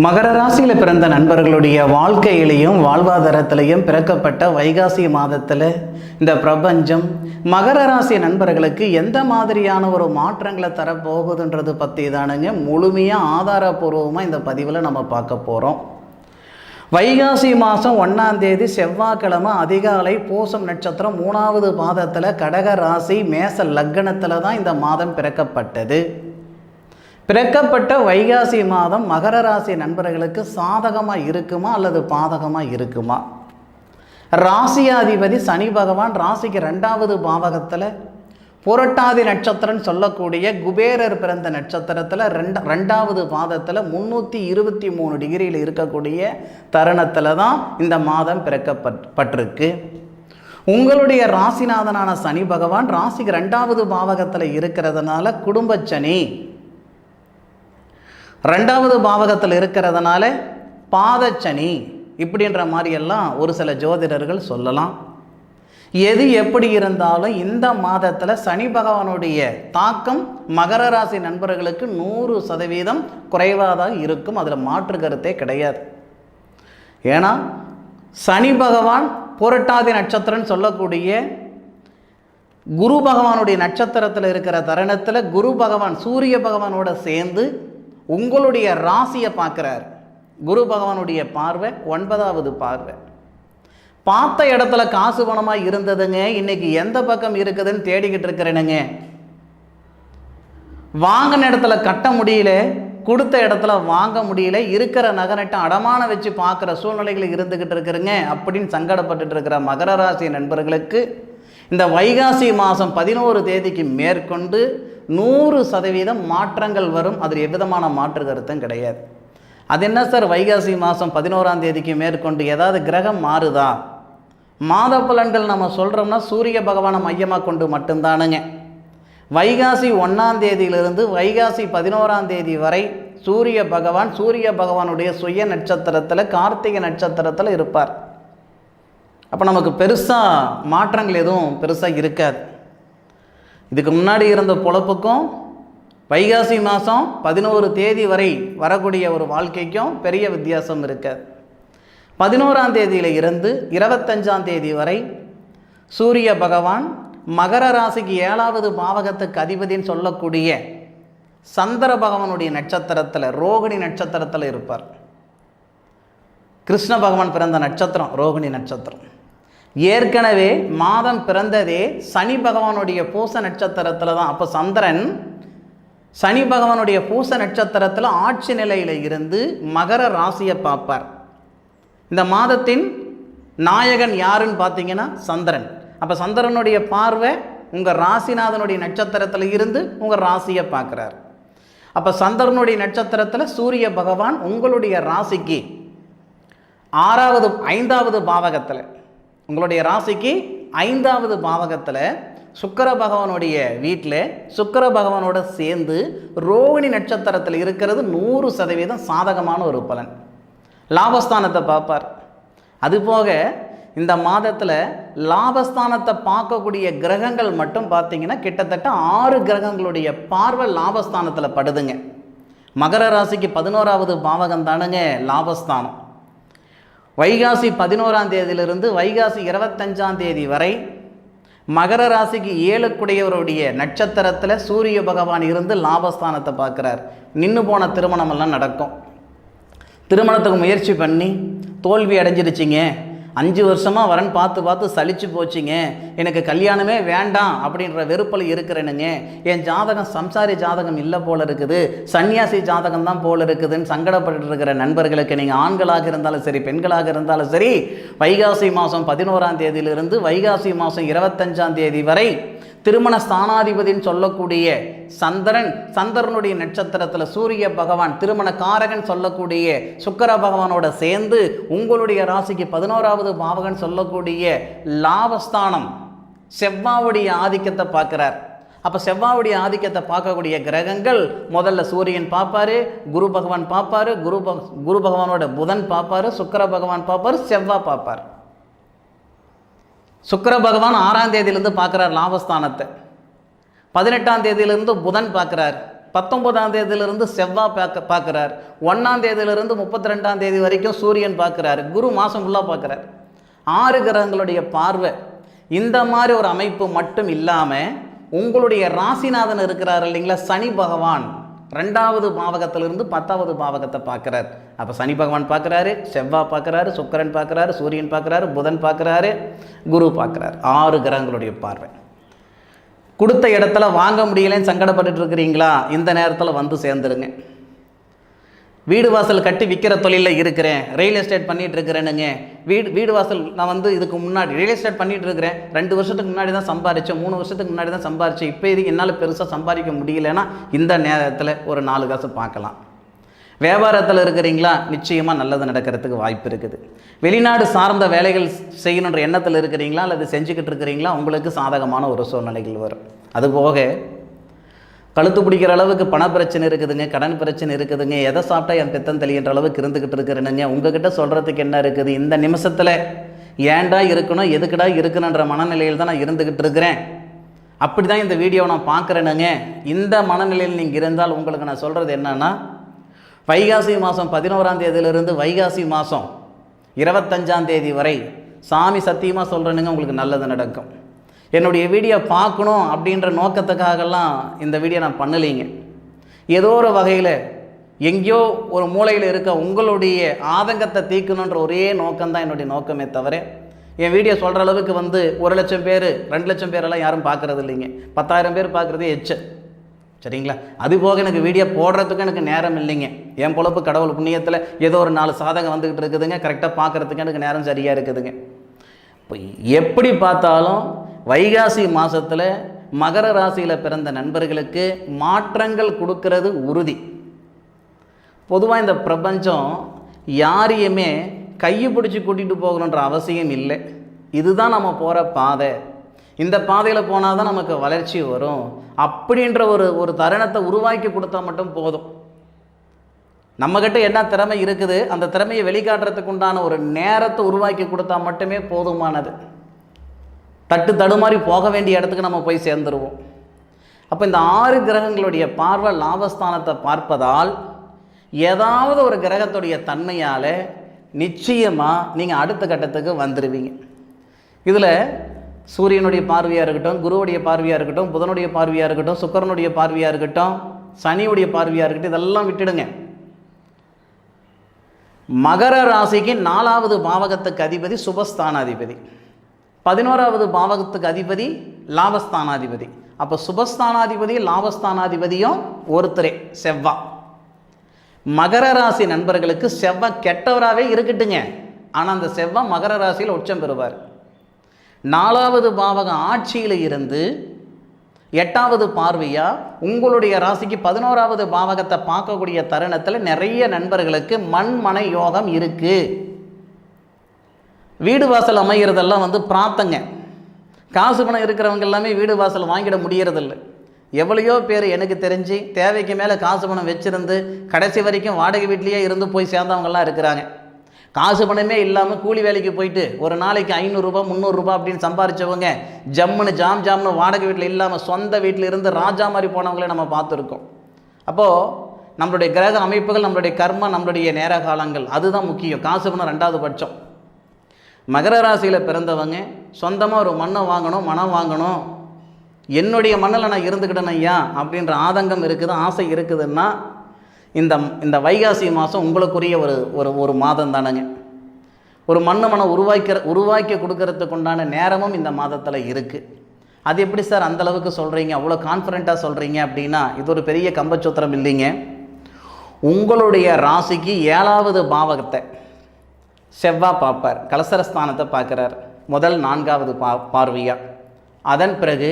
மகர ராசியில் பிறந்த நண்பர்களுடைய வாழ்க்கையிலையும் வாழ்வாதாரத்திலையும் பிறக்கப்பட்ட வைகாசி மாதத்தில் இந்த பிரபஞ்சம் மகர ராசி நண்பர்களுக்கு எந்த மாதிரியான ஒரு மாற்றங்களை தரப்போகுதுன்றது பற்றி தானுங்க முழுமையாக ஆதாரபூர்வமாக இந்த பதிவில் நம்ம பார்க்க போகிறோம். வைகாசி மாதம் 1ஆம் தேதி செவ்வாய்க்கிழமை அதிகாலை பூசம் நட்சத்திரம் 3வது பாதத்தில் கடக ராசி மேச லக்னத்தில் தான் இந்த மாதம் பிறக்கப்பட்டது. பிறக்கப்பட்ட வைகாசி மாதம் மகர ராசி நண்பர்களுக்கு சாதகமாக இருக்குமா அல்லது பாதகமாக இருக்குமா? ராசியாதிபதி சனி பகவான் ராசிக்கு 2வது பாவகத்தில் புரட்டாதி நட்சத்திரம் சொல்லக்கூடிய குபேரர் பிறந்த நட்சத்திரத்தில் 2வது பாதத்தில் 323 டிகிரியில் இருக்கக்கூடிய தருணத்தில் தான் இந்த மாதம் பிறக்கப்பட்டிருக்கு. உங்களுடைய ராசிநாதனான சனி பகவான் ராசிக்கு 2வது பாவகத்தில் இருக்கிறதுனால குடும்பச்சனி, 2வது பாவகத்தில் இருக்கிறதுனால பாதச்சனி இப்படின்ற மாதிரியெல்லாம் ஒரு சில ஜோதிடர்கள் சொல்லலாம். எது எப்படி இருந்தாலும் இந்த மாதத்தில் சனி பகவானுடைய தாக்கம் மகர ராசி நண்பர்களுக்கு 100% குறைவாக தான் இருக்கும். அதில் மாற்று கருத்தே கிடையாது. ஏன்னா சனி பகவான் புரட்டாதி நட்சத்திரம் சொல்லக்கூடிய குரு பகவானுடைய நட்சத்திரத்தில் இருக்கிற தருணத்தில் குரு பகவான் சூரிய பகவானோட சேர்ந்து உங்களுடைய ராசியை பார்க்குறார். குரு பகவானுடைய பார்வை 9வது பார்வை. பார்த்த இடத்துல காசு பணமாக இருந்ததுங்க, இன்னைக்கு எந்த பக்கம் இருக்குதுன்னு தேடிக்கிட்டு இருக்கிறேனுங்க. வாங்கின இடத்துல கட்ட முடியல, கொடுத்த இடத்துல வாங்க முடியல, இருக்கிற நகனட்டை அடமான வச்சு பார்க்குற சூழ்நிலைகள் இருந்துக்கிட்டு இருக்கிறேங்க அப்படின்னு சங்கடப்பட்டுட்டு இருக்கிற மகர ராசி நண்பர்களுக்கு இந்த வைகாசி மாதம் 11 தேதிக்கு மேற்கொண்டு 100% மாற்றங்கள் வரும். அதில் எவ்விதமான மாற்று கருத்தும் கிடையாது. அது என்ன சார் வைகாசி மாதம் 11ஆம் தேதிக்கு மேற்கொண்டு ஏதாவது கிரகம் மாறுதா? மாத பலன்கள் நம்ம சொல்கிறோம்னா சூரிய பகவானை மையமாக கொண்டு மட்டும்தானுங்க. வைகாசி 1ஆம் தேதியிலிருந்து வைகாசி 11ஆம் தேதி வரை சூரிய பகவானுடைய சுய நட்சத்திரத்தில் கார்த்திகை நட்சத்திரத்தில் இருப்பார். அப்போ நமக்கு பெருசாக மாற்றங்கள் எதுவும் பெருசாக இருக்காது. இதுக்கு முன்னாடி இருந்த பொழப்புக்கும் வைகாசி மாதம் 11 தேதி வரை வரக்கூடிய ஒரு வாழ்க்கைக்கும் பெரிய வித்தியாசம் இருக்காது. 11ஆம் தேதியில் இருந்து 25ஆம் தேதி வரை சூரிய பகவான் மகர ராசிக்கு 7வது பாவகத்துக்கு அதிபதின்னு சொல்லக்கூடிய சந்திர பகவானுடைய நட்சத்திரத்தில் ரோகிணி நட்சத்திரத்தில் இருப்பார். கிருஷ்ண பகவான் பிறந்த நட்சத்திரம் ரோகிணி நட்சத்திரம். ஏற்கனவே மாதம் பிறந்ததே சனி பகவானுடைய பூச நட்சத்திரத்தில் தான். அப்போ சந்திரன் சனி பகவானுடைய பூச நட்சத்திரத்தில் ஆட்சி நிலையில் இருந்து மகர ராசியை பார்ப்பார். இந்த மாதத்தின் நாயகன் யாருன்னு பார்த்தீங்கன்னா சந்திரன். அப்போ சந்திரனுடைய பார்வை உங்கள் ராசிநாதனுடைய நட்சத்திரத்தில் இருந்து உங்கள் ராசியை பார்க்குறார். அப்போ சந்திரனுடைய நட்சத்திரத்தில் சூரிய பகவான் உங்களுடைய ராசிக்கு 5வது பாவகத்தில் உங்களுடைய ராசிக்கு 5வது பாவகத்தில் சுக்கிர பகவானுடைய வீட்டில் சுக்கிர பகவானோட சேர்ந்து ரோகிணி நட்சத்திரத்தில் இருக்கிறது 100% சாதகமான ஒரு பலன். லாபஸ்தானத்தை பார்ப்பார். அதுபோக இந்த மாதத்தில் லாபஸ்தானத்தை பார்க்கக்கூடிய கிரகங்கள் மட்டும் பார்த்தீங்கன்னா கிட்டத்தட்ட 6 கிரகங்களுடைய பார்வை லாபஸ்தானத்தில் படுதுங்க. மகர ராசிக்கு 11வது பாவகம் தானுங்க லாபஸ்தானம். வைகாசி 11ஆம் தேதியிலிருந்து வைகாசி 25ஆம் தேதி வரை மகர ராசிக்கு 7க்குடையவருடைய நட்சத்திரத்தில் சூரிய பகவான் இருந்து லாபஸ்தானத்தை பார்க்குறார். நின்று போன திருமணமெல்லாம் நடக்கும். திருமணத்துக்கு முயற்சி பண்ணி தோல்வி அடைஞ்சிருச்சிங்க, 5 வருஷமாக வரன் பார்த்து சலிச்சு போச்சுங்க, எனக்கு கல்யாணமே வேண்டாம் அப்படின்ற வெறுப்பில் இருக்கிறேனுங்க, என் ஜாதகம் சம்சாரி ஜாதகம் இல்லை போல் இருக்குது, சன்னியாசி ஜாதகம் தான் போல் இருக்குதுன்னு சங்கடப்பட்டு இருக்கிற நண்பர்களுக்கு நீங்கள் ஆண்களாக இருந்தாலும் சரி பெண்களாக இருந்தாலும் சரி வைகாசி மாதம் 11ஆம் தேதியிலிருந்து வைகாசி மாதம் 25ஆம் தேதி வரை திருமண ஸ்தானாதிபதின்னு சொல்லக்கூடிய சந்திரனுடைய நட்சத்திரத்தில் சூரிய பகவான் திருமண காரகன் சொல்லக்கூடிய சுக்கிர பகவானோட சேர்ந்து உங்களுடைய ராசிக்கு 11வது பாவகன் சொல்லக்கூடிய லாபஸ்தானம் செவ்வாவுடைய ஆதிக்கத்தை பார்க்குறார். அப்போ செவ்வாவுடைய ஆதிக்கத்தை பார்க்கக்கூடிய கிரகங்கள் முதல்ல சூரியன் பார்ப்பார், குரு பகவான் பார்ப்பார், குரு பகவானோட புதன் பார்ப்பார், சுக்கிர பகவான் பார்ப்பார், செவ்வாய் பார்ப்பார். சுக்கிர பகவான் 6ஆம் தேதியிலிருந்து பார்க்குறார் லாபஸ்தானத்தை. 18ஆம் தேதியிலிருந்து புதன் பார்க்குறார். 19ஆம் தேதியிலிருந்து செவ்வாய் பார்க்குறார், 1ஆம் தேதியிலிருந்து 32ஆம் தேதி வரைக்கும் சூரியன் பார்க்குறாரு, குரு மாதம் ஃபுல்லாக பார்க்குறார். 6 கிரகங்களுடைய பார்வை. இந்த மாதிரி ஒரு அமைப்பு மட்டும் இல்லாமல் உங்களுடைய ராசிநாதன் இருக்கிறார் இல்லைங்களா, சனி பகவான் 2வது பாவகத்திலிருந்து 10வது பாவகத்தை பார்க்குறார். அப்போ சனி பகவான் பார்க்குறாரு, செவ்வாய் பார்க்குறாரு, சுக்கிரன் பார்க்குறாரு, சூரியன் பார்க்குறாரு, புதன் பார்க்குறாரு, குரு பார்க்குறாரு. 6 கிரகங்களுடைய பார்வை. கொடுத்த இடத்துல வாங்க முடியலன்னு சங்கடப்பட்டு இருக்கிறீங்களா, இந்த நேரத்தில் வந்து சேர்ந்துருங்க. வீடு வாசல் கட்டி விற்கிற தொழிலில் இருக்கிறேன், ரியல் எஸ்டேட் பண்ணிகிட்டு இருக்கிறேனுங்க. வீடு வாசல் நான் வந்து இதுக்கு முன்னாடி ரியல் எஸ்டேட் பண்ணிகிட்டு இருக்கிறேன், 2 வருஷத்துக்கு முன்னாடி தான் சம்பாரித்தேன், 3 வருஷத்துக்கு முன்னாடி தான் சம்பாரித்தேன், இப்போ இது என்னால் பெருசாக சம்பாதிக்க முடியலைன்னா இந்த நேரத்தில் ஒரு 4 காசு பார்க்கலாம். வியாபாரத்தில் இருக்கிறீங்களா, நிச்சயமாக நல்லது நடக்கிறதுக்கு வாய்ப்பு இருக்குது. வெளிநாடு சார்ந்த வேலைகள் செய்யணுன்ற எண்ணத்தில் இருக்கிறீங்களா அல்லது செஞ்சுக்கிட்டு இருக்கிறீங்களா, உங்களுக்கு சாதகமான ஒரு சூழ்நிலைகள் வரும். அதுபோக கழுத்து பிடிக்கிற அளவுக்கு பண பிரச்சனை இருக்குதுங்க, கடன் பிரச்சனை இருக்குதுங்க, எதை சாப்பிட்டா என் பித்தம் தெளிகின்ற அளவுக்கு இருந்துக்கிட்டு இருக்கிறேனுங்க. உங்ககிட்ட சொல்கிறதுக்கு என்ன இருக்குது, இந்த நிமிஷத்தில் ஏன்டா இருக்கணும், எதுக்குடா இருக்கணுன்ற மனநிலையில் தான் நான் இருந்துக்கிட்டு இருக்கிறேன். அப்படி தான் இந்த வீடியோவை நான் பார்க்குறேனுங்க. இந்த மனநிலையில் நீங்கள் இருந்தால் உங்களுக்கு நான் சொல்கிறது என்னென்னா, வைகாசி மாதம் 11ஆம் தேதியிலிருந்து வைகாசி மாதம் 25ஆம் தேதி வரை சாமி சத்தியமாக சொல்கிறேனுங்க, உங்களுக்கு நல்லது நடக்கும். என்னுடைய வீடியோ பார்க்கணும் அப்படின்ற நோக்கத்துக்காகலாம் இந்த வீடியோ நான் பண்ணலைங்க. ஏதோ ஒரு வகையில் எங்கேயோ ஒரு மூலையில் இருக்க உங்களுடைய ஆதங்கத்தை தீர்க்கணுன்ற ஒரே நோக்கம்தான் என்னுடைய நோக்கமே தவிர, என் வீடியோ சொல்கிற அளவுக்கு வந்து 1 லட்சம் பேர் 2 லட்சம் பேரெல்லாம் யாரும் பார்க்குறது இல்லைங்க. 10,000 பேர் பார்க்குறதே எச்சு. சரிங்களா? அதுபோக எனக்கு வீடியோ போடுறதுக்கு எனக்கு நேரம் இல்லைங்க. என் பொழப்பு கடவுள் புண்ணியத்தில் ஏதோ ஒரு 4 சாதகம் வந்துக்கிட்டு இருக்குதுங்க, கரெக்டாக பார்க்குறதுக்கு எனக்கு நேரம் சரியாக இருக்குதுங்க. இப்போ எப்படி பார்த்தாலும் வைகாசி மாதத்தில் மகர ராசியில் பிறந்த நண்பர்களுக்கு மாற்றங்கள் கொடுக்கறது உறுதி. பொதுவாக இந்த பிரபஞ்சம் யாரையுமே கையை பிடிச்சி கூட்டிகிட்டு போகணுன்ற அவசியம் இல்லை. இதுதான் நம்ம போகிற பாதை, இந்த பாதையில் போனால் தான் நமக்கு வளர்ச்சி வரும் அப்படின்ற ஒரு தருணத்தை உருவாக்கி கொடுத்தா மட்டும் போதும். நம்மக்கிட்ட என்ன திறமை இருக்குது, அந்த திறமையை வெளிக்காட்டுறதுக்கு உண்டான ஒரு நேரத்தை உருவாக்கி கொடுத்தா மட்டுமே போதுமானது. தட்டு தடுமாறி போக வேண்டிய இடத்துக்கு நம்ம போய் சேர்ந்துருவோம். அப்போ இந்த 6 கிரகங்களுடைய பார்வை லாபஸ்தானத்தை பார்ப்பதால் ஏதாவது ஒரு கிரகத்துடைய தன்மையால் நிச்சயமாக நீங்கள் அடுத்த கட்டத்துக்கு வந்துடுவீங்க. இதில் சூரியனுடைய பார்வையாக இருக்கட்டும், குருவுடைய பார்வையாக இருக்கட்டும், புதனுடைய பார்வையாக இருக்கட்டும், சுக்கிரனுடைய பார்வையாக இருக்கட்டும், சனியுடைய பார்வையாக இருக்கட்டும், இதெல்லாம் விட்டுடுங்க. மகர ராசிக்கு 4வது பாவகத்துக்கு அதிபதி சுபஸ்தானாதிபதி, 11வது பாவகத்துக்கு அதிபதி லாபஸ்தானாதிபதி. அப்போ சுபஸ்தானாதிபதி லாபஸ்தானாதிபதியும் ஒருத்தரே, செவ்வாய். மகர ராசி நண்பர்களுக்கு செவ்வாய் கெட்டவராகவே இருக்கட்டுங்க, ஆனால் அந்த செவ்வாய் மகர ராசியில் உச்சம் பெறுவார். 4வது பாவகம் ஆட்சியில் இருந்து 8வது பார்வையாக உங்களுடைய ராசிக்கு 11வது பாவகத்தை பார்க்கக்கூடிய தருணத்தில் நிறைய நண்பர்களுக்கு மண்மனை யோகம் இருக்குது. வீடு வாசல் அமைகிறதெல்லாம் வந்து பிரார்த்தங்க. காசு பணம் இருக்கிறவங்க எல்லாமே வீடு வாசல் வாங்கிட முடியறதில்ல. எவ்வளையோ பேர் எனக்கு தெரிஞ்சு தேவைக்கு மேலே காசு பணம் வச்சுருந்து கடைசி வரைக்கும் வாடகை வீட்லேயே இருந்து போய் சேர்ந்தவங்கெல்லாம் இருக்கிறாங்க. காசு பணமே இல்லாமல் கூலி வேலைக்கு போயிட்டு ஒரு நாளைக்கு 500 ரூபா 300 ரூபா அப்படின்னு சம்பாரித்தவங்க ஜம்முன்னு ஜாம்னு வாடகை வீட்டில் இல்லாமல் சொந்த வீட்டில் இருந்து ராஜா மாதிரி போனவங்களே நம்ம பார்த்துருக்கோம். அப்போது நம்மளுடைய கிரக அமைப்புகள், நம்மளுடைய கர்மம், நம்மளுடைய நேர காலங்கள் அதுதான் முக்கியம். காசு பணம் 2வது பட்சம். மகர ராசியில் பிறந்தவங்க சொந்தமாக ஒரு மண்ணை வாங்கணும், மனம் வாங்கணும், என்னுடைய மண்ணில் நான் இருந்துக்கிட்டேன் ஐயா அப்படின்ற ஆதங்கம் இருக்குது, ஆசை இருக்குதுன்னா இந்த வைகாசி மாதம் உங்களுக்குரிய ஒரு மாதம் தானேங்க. ஒரு மனம் உருவாக்கி கொடுக்கறதுக்கு உண்டான நேரமும் இந்த மாதத்தில் இருக்குது. அது எப்படி சார் அந்தளவுக்கு சொல்கிறீங்க, அவ்வளோ கான்ஃபிடெண்ட்டாக சொல்கிறீங்க அப்படின்னா, இது ஒரு பெரிய கம்பச்சூத்திரம் இல்லைங்க. உங்களுடைய ராசிக்கு 7வது பாவகத்தை செவ்வாய் பார்ப்பார், கலசரஸ்தானத்தை பார்க்குறார், முதல் 4வது பார்வையாக. அதன் பிறகு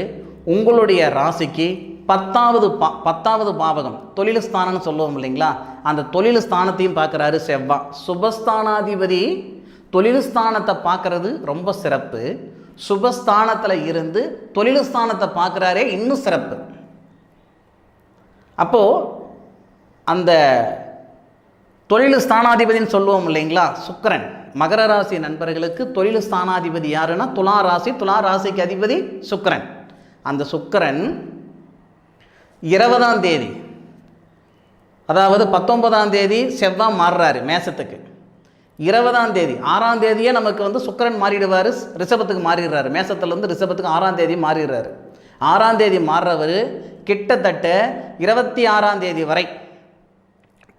உங்களுடைய ராசிக்கு 10வது பாவகம் தொழில் ஸ்தானம்னு சொல்லுவோம் இல்லைங்களா, அந்த தொழில் ஸ்தானத்தையும் பார்க்குறாரு செவ்வாய். சுபஸ்தானாதிபதி தொழில் ஸ்தானத்தை பார்க்குறது ரொம்ப சிறப்பு. சுபஸ்தானத்தில் இருந்து தொழில் ஸ்தானத்தை பார்க்குறாரே இன்னும் சிறப்பு. அப்போது அந்த தொழில் ஸ்தானாதிபதினு சொல்லுவோம் இல்லைங்களா, சுக்கிரன். மகர ராசி நண்பர்களுக்கு தொழில் ஸ்தானாதிபதி யாருன்னா துலா ராசி. துலா ராசிக்கு அதிபதி சுக்கிரன். அந்த சுக்கிரன் 20ஆம் தேதி அதாவது 19ஆம் தேதி செவ்வாய் மாறுறாரு மேசத்துக்கு, 20ஆம் தேதி 6ஆம் தேதியே நமக்கு சுக்கிரன் மாறிடுவார், ரிஷபத்துக்கு மாறிடுறாரு. மேசத்துலேருந்து ரிஷபத்துக்கு 6ஆம் தேதி மாறிடுறாரு. 6ஆம் தேதி மாறுறவர் கிட்டத்தட்ட 26ஆம் தேதி வரை,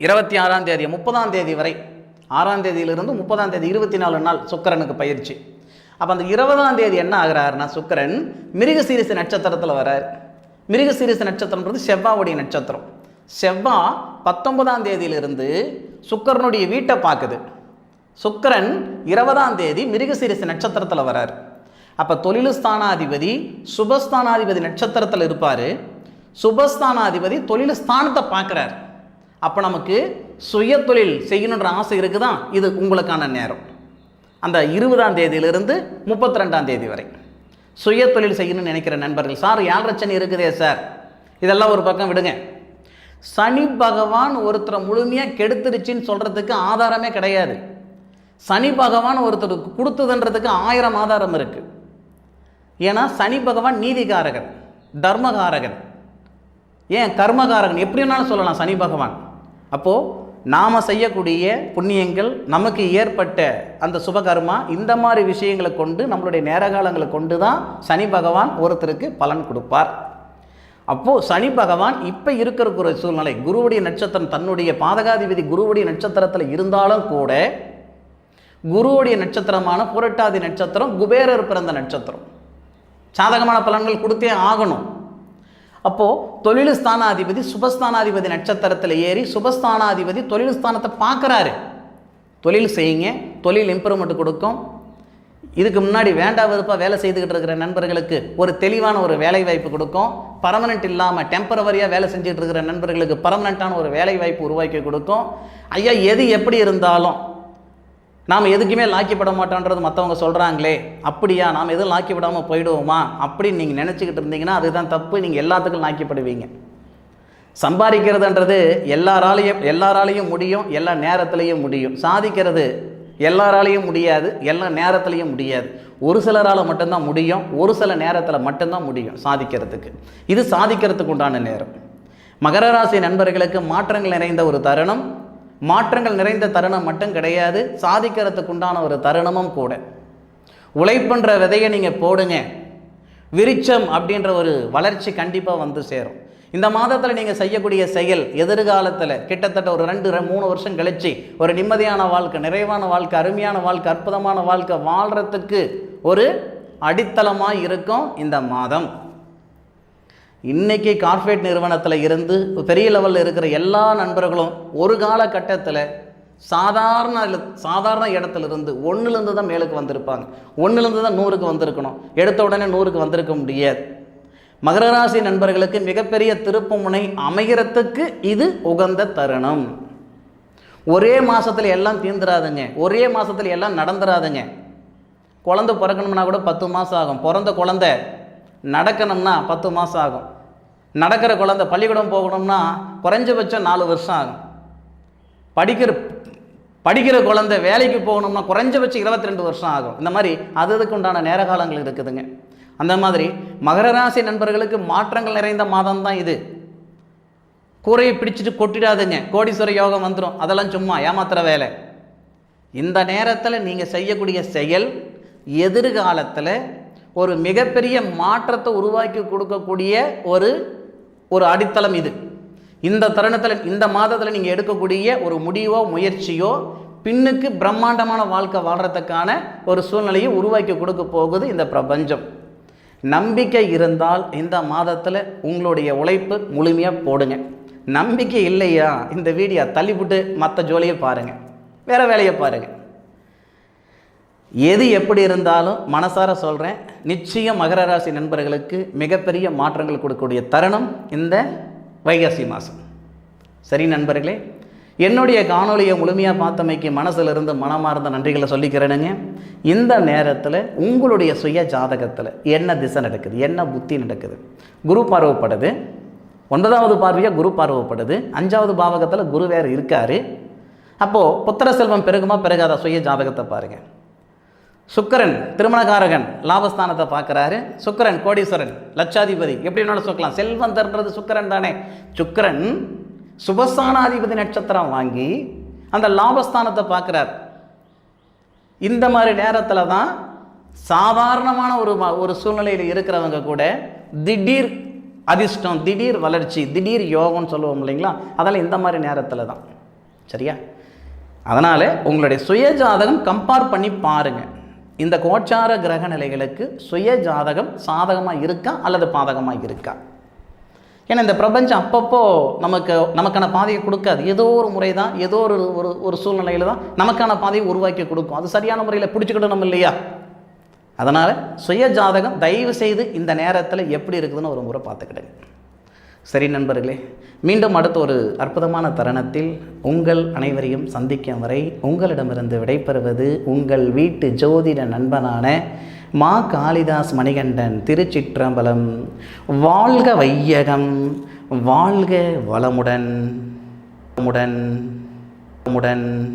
26ஆம் தேதி 30ஆம் தேதி வரை, 6ஆம் தேதியிலிருந்து 30ஆம் தேதி 24 நாள் சுக்கிரனுக்கு பயிற்சி. அப்போ அந்த 20ஆம் தேதி என்ன ஆகிறாருன்னா சுக்கிரன் மிருகசீரிஷ நட்சத்திரத்தில் வர்றார். மிருகசீரிஷ நட்சத்திரம்ன்றது செவ்வாவுடைய நட்சத்திரம். செவ்வாய் 19ஆம் தேதியிலிருந்து சுக்கிரனுடைய வீட்டை பார்க்குது. சுக்கிரன் 20ஆம் தேதி மிருகசீரிஷ நட்சத்திரத்தில் வர்றார். அப்போ தொழில்ஸ்தானாதிபதி சுபஸ்தானாதிபதி நட்சத்திரத்தில் இருப்பார். சுபஸ்தானாதிபதி தொழில் ஸ்தானத்தை பார்க்குறார். அப்போ நமக்கு சுய தொழில் செய்யணுன்ற ஆசை இருக்குதா, இது உங்களுக்கான நேரம். அந்த 20ஆம் தேதியிலிருந்து 32ஆம் தேதி வரை சுய தொழில் செய்யணும்னு நினைக்கிற நண்பர்கள், சார் 7 சனி இருக்குதே சார், இதெல்லாம் ஒரு பக்கம் விடுங்க. சனி பகவான் ஒருத்தரை முழுமையாக கெடுத்துருச்சின்னு சொல்கிறதுக்கு ஆதாரமே கிடையாது. சனி பகவான் ஒருத்தருக்கு கொடுத்ததுன்றதுக்கு 1000 ஆதாரம் இருக்குது. ஏன்னா சனி பகவான் நீதிகாரகன், தர்மகாரகன், ஏன் கர்மகாரகன், எப்படி வேணாலும் சொல்லலாம் சனி பகவான். அப்போது நாம் செய்யக்கூடிய புண்ணியங்கள், நமக்கு ஏற்பட்ட அந்த சுபகர்மா, இந்த மாதிரி விஷயங்களை கொண்டு நம்மளுடைய நேரகாலங்களை கொண்டு தான் சனி பகவான் ஒருத்தருக்கு பலன் கொடுப்பார். அப்போது சனி பகவான் இப்போ இருக்கிற ஒரு சூழ்நிலை, குருவுடைய நட்சத்திரம் தன்னுடைய பாதகாதிபதி குருவுடைய நட்சத்திரத்தில் இருந்தாலும் கூட, குருவுடைய நட்சத்திரமான புரட்டாதி நட்சத்திரம் குபேரர் பிறந்த நட்சத்திரம், சாதகமான பலன்கள் கொடுத்தே ஆகணும். அப்போது தொழில் ஸ்தானாதிபதி சுபஸ்தானாதிபதி நட்சத்திரத்தில் ஏறி சுபஸ்தானாதிபதி தொழில் ஸ்தானத்தை பார்க்குறாரு. தொழில் செய்யுங்க, தொழில் இம்ப்ரூவ்மெண்ட் கொடுக்கும். இதுக்கு முன்னாடி வேண்டா வெறுப்பாக வேலை செய்துக்கிட்டு இருக்கிற நண்பர்களுக்கு ஒரு தெளிவான ஒரு வேலை வாய்ப்பு கொடுக்கும். பர்மனெண்ட் இல்லாமல் டெம்பரவரியாக வேலை செஞ்சுட்டு இருக்கிற நண்பர்களுக்கு பர்மனெண்ட்டான ஒரு வேலை வாய்ப்பு உருவாக்கி கொடுக்கும். ஐயா, எது எப்படி இருந்தாலும் நாம் எதுக்குமே லாக்கிப்பட மாட்டோன்றது மற்றவங்க சொல்கிறாங்களே, அப்படியா நாம் எதுவும் லாக்கிப்படாமல் போயிடுவோமா அப்படின்னு நீங்கள் நினச்சிக்கிட்டு இருந்தீங்கன்னா அதுதான் தப்பு. நீங்கள் எல்லாத்துக்கும் லாக்கிப்படுவீங்க. சம்பாதிக்கிறதுன்றது எல்லாராலையும் முடியும், எல்லா நேரத்துலையும் முடியும். சாதிக்கிறது எல்லாராலையும் முடியாது, எல்லா நேரத்துலையும் முடியாது. ஒரு சிலரால் மட்டும்தான் முடியும், ஒரு சில நேரத்தில் மட்டும்தான் முடியும் சாதிக்கிறதுக்கு. இது சாதிக்கிறதுக்கு உண்டான நேரம். மகர ராசி நண்பர்களுக்கு மாற்றங்கள் நிறைந்த ஒரு தருணம். மாற்றங்கள் நிறைந்த தருணம் மட்டும் கிடையாது, சாதிக்கிறதுக்கு உண்டான ஒரு தருணமும் கூட. உழைப்புன்ற விதையை நீங்கள் போடுங்க, விருட்சம் அப்படின்ற ஒரு வளர்ச்சி கண்டிப்பாக வந்து சேரும். இந்த மாதத்தில் நீங்கள் செய்யக்கூடிய செயல் எதிர்காலத்தில் கிட்டத்தட்ட ஒரு 2-3 வருஷம் கழிச்சு ஒரு நிம்மதியான வாழ்க்கை, நிறைவான வாழ்க்கை, அருமையான வாழ்க்கை, அற்புதமான வாழ்க்கை வாழ்கிறதுக்கு ஒரு அடித்தளமாக இருக்கும் இந்த மாதம். இன்றைக்கி கார்ப்பரேட் நிறுவனத்தில் இருந்து பெரிய லெவலில் இருக்கிற எல்லா நண்பர்களும் ஒரு காலகட்டத்தில் சாதாரண இடத்துலேருந்து 1லேருந்து தான் மேலுக்கு வந்திருப்பாங்க. 1லேருந்து தான் 100க்கு வந்திருக்கணும். எடுத்த உடனே 100க்கு வந்திருக்க முடியாது. மகர ராசி நண்பர்களுக்கு மிகப்பெரிய திருப்பு முனை அமைகிறதுக்கு இது உகந்த தருணம். ஒரே மாதத்தில் எல்லாம் தீர்ந்துடாதுங்க, ஒரே மாதத்தில் எல்லாம் நடந்துடாதுங்க. குழந்தை பிறக்கணும்னா கூட 10 மாதம் ஆகும். பிறந்த குழந்தை நடக்கணும்னா 10 மாதம் ஆகும். நடக்கிற குழந்தை பள்ளிக்கூடம் போகணும்னா குறைஞ்சபட்சம் 4 வருஷம் ஆகும். படிக்கிற குழந்தை வேலைக்கு போகணும்னா குறைஞ்சபட்சம் 22 வருஷம் ஆகும். இந்த மாதிரி அதுக்கு உண்டான நேர காலங்கள் இருக்குதுங்க. அந்த மாதிரி மகர ராசி நண்பர்களுக்கு மாற்றங்கள் நிறைந்த மாதம் தான் இது. கூரையை பிடிச்சிட்டு கொட்டிடாதுங்க, கோடீஸ்வர யோகம் வந்துடும். அதெல்லாம் சும்மா ஏமாத்துற வேலை. இந்த நேரத்தில் நீங்கள் செய்யக்கூடிய செயல் எதிர்காலத்தில் ஒரு மிகப்பெரிய மாற்றத்தை உருவாக்கி கொடுக்கக்கூடிய ஒரு அடித்தளம் இது. இந்த தருணத்தில், இந்த மாதத்தில் நீங்கள் எடுக்கக்கூடிய ஒரு முடிவோ முயற்சியோ பின்னுக்கு பிரம்மாண்டமான வாழ்க்கை வாழ்கிறதுக்கான ஒரு சூழ்நிலையை உருவாக்கி கொடுக்க போகுது இந்த பிரபஞ்சம். நம்பிக்கை இருந்தால் இந்த மாதத்தில் உங்களுடைய உழைப்பு முழுமையாக போடுங்க. நம்பிக்கை இல்லையா, இந்த வீடியோ தள்ளிவிட்டு மற்ற ஜோலியை பாருங்கள், வேறு வேலையை பாருங்கள். எது எப்படி இருந்தாலும் மனசார சொல்கிறேன், நிச்சயம் மகர ராசி நண்பர்களுக்கு மிகப்பெரிய மாற்றங்கள் கொடுக்கக்கூடிய தருணம் இந்த வைகாசி மாதம். சரி நண்பர்களே, என்னுடைய காணொலியை முழுமையாக பார்த்தமைக்கு மனசிலிருந்து மனமார்ந்த நன்றிகளை சொல்லிக்கிறேனுங்க. இந்த நேரத்தில் உங்களுடைய சுய ஜாதகத்தில் என்ன திசை நடக்குது, என்ன புத்தி நடக்குது, குரு பார்வைப்படுது, 9வது பார்வையாக குரு பார்வைப்படுது, 5வது பாவகத்தில் குரு வேறு இருக்கார். அப்போது புத்திர செல்வம் பெருகுமா பெருகாத சுய ஜாதகத்தை பாருங்கள். சுக்கிரன் திருமணகாரகன் லாபஸ்தானத்தை பார்க்குறாரு. சுக்கிரன் கோடீஸ்வரன் லட்சாதிபதி, எப்படி வேணாலும் சொல்லலாம். செல்வம் தருன்றது சுக்கிரன் தானே. சுக்கிரன் சுபஸ்தானாதிபதி நட்சத்திரம் வாங்கி அந்த லாபஸ்தானத்தை பார்க்குறார். இந்த மாதிரி நேரத்தில் தான் சாதாரணமான ஒரு சூழ்நிலையில் இருக்கிறவங்க கூட திடீர் அதிர்ஷ்டம், திடீர் வளர்ச்சி, திடீர் யோகம்னு சொல்லுவோம் இல்லைங்களா, அதெல்லாம் இந்த மாதிரி நேரத்தில் தான். சரியா? அதனால் உங்களுடைய சுய ஜாதகம் கம்பேர் பண்ணி பாருங்கள். இந்த கோச்சார கிரக நிலைகளுக்கு சுய ஜாதகம் சாதகமாக இருக்கா அல்லது பாதகமாக இருக்கா? ஏன்னா இந்த பிரபஞ்சம் அப்பப்போ நமக்கான பாதையை கொடுக்காது. ஏதோ ஒரு முறை தான், ஏதோ ஒரு சூழ்நிலையில் தான் நமக்கான பாதையை உருவாக்கி கொடுக்கும். அது சரியான முறையில் பிடிச்சிக்கிடணும் இல்லையா? அதனால் சுய ஜாதகம் தயவு செய்து இந்த நேரத்தில் எப்படி இருக்குதுன்னு ஒரு முறை பார்த்துக்கிடுங்க. சரி நண்பர்களே, மீண்டும் அடுத்த ஒரு அற்புதமான தருணத்தில் உங்கள் அனைவரையும் சந்திக்கும் வரை உங்களிடமிருந்து விடைபெறுவது உங்கள் வீட்டு ஜோதிட நண்பனான மா காளிதாஸ் மணிகண்டன். திருச்சிற்றம்பலம். வாழ்க வையகம், வாழ்க வளமுடன்.